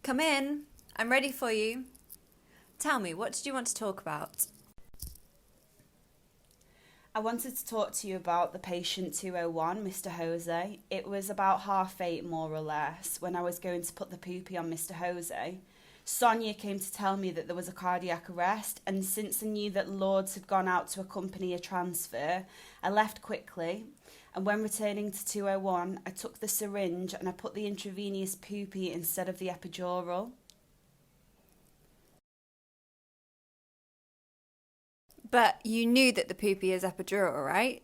Come in. I'm ready for you. Tell me, what did you want to talk about? I wanted to talk to you about the patient 201, Mr. Jose. It was about 8:30, more or less, when I was going to put the poopy on Mr. Jose. Sonia came to tell me that there was a cardiac arrest, and since I knew that Lords had gone out to accompany a transfer, I left quickly. And when returning to 201, I took the syringe and I put the intravenous poopy instead of the epidural. But you knew that the poopy is epidural, right?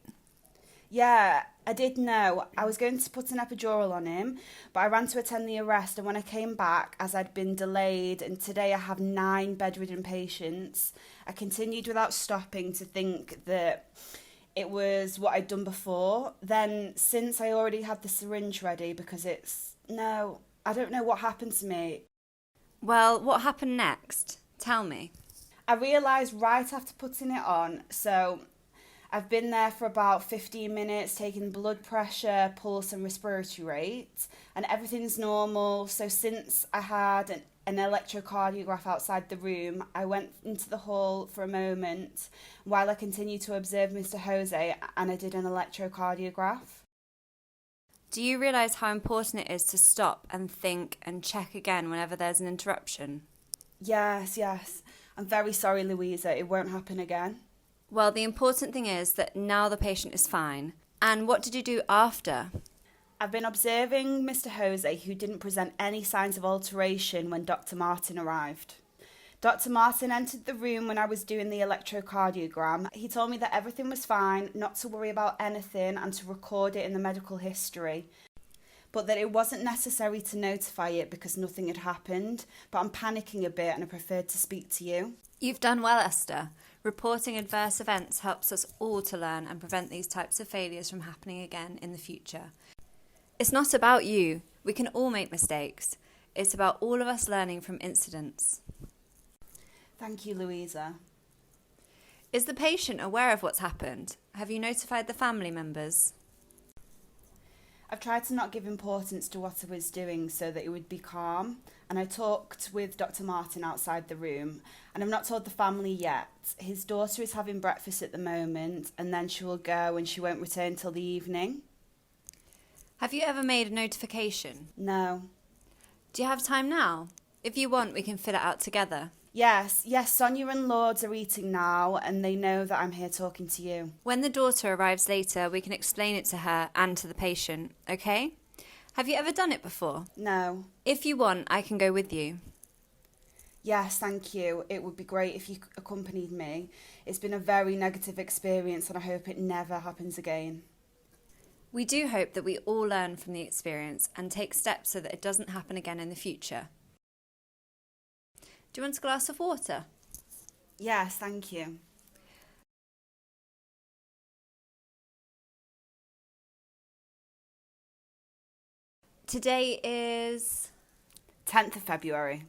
Yeah, I did know. I was going to put an epidural on him, but I ran to attend the arrest, and when I came back, as I'd been delayed, and today I have 9 bedridden patients, I continued without stopping to think that it was what I'd done before. Then, since I already had the syringe ready, because No, I don't know what happened to me. Well, what happened next? Tell me. I realised right after putting it on, so I've been there for about 15 minutes taking blood pressure, pulse and respiratory rate, and everything's normal. So since I had an electrocardiograph outside the room, I went into the hall for a moment while I continued to observe Mr. Jose, and I did an electrocardiograph. Do you realise how important it is to stop and think and check again whenever there's an interruption? Yes. I'm very sorry, Louisa. It won't happen again. Well, the important thing is that now the patient is fine. And what did you do after? I've been observing Mr. Jose, who didn't present any signs of alteration when Dr. Martin arrived. Dr. Martin entered the room when I was doing the electrocardiogram. He told me that everything was fine, not to worry about anything and to record it in the medical history, but that it wasn't necessary to notify it because nothing had happened. But I'm panicking a bit and I preferred to speak to you. You've done well, Esther. Reporting adverse events helps us all to learn and prevent these types of failures from happening again in the future. It's not about you. We can all make mistakes. It's about all of us learning from incidents. Thank you, Louisa. Is the patient aware of what's happened? Have you notified the family members? I've tried to not give importance to what I was doing so that it would be calm, and I talked with Dr. Martin outside the room, and I've not told the family yet. His daughter is having breakfast at the moment, and then she will go and she won't return till the evening. Have you ever made a notification? No. Do you have time now? If you want, we can fill it out together. Yes, Sonia and Lords are eating now, and they know that I'm here talking to you. When the daughter arrives later, we can explain it to her and to the patient, okay? Have you ever done it before? No. If you want, I can go with you. Yes, thank you. It would be great if you accompanied me. It's been a very negative experience, and I hope it never happens again. We do hope that we all learn from the experience and take steps so that it doesn't happen again in the future. Do you want a glass of water? Yes, thank you. Today is 10th of February.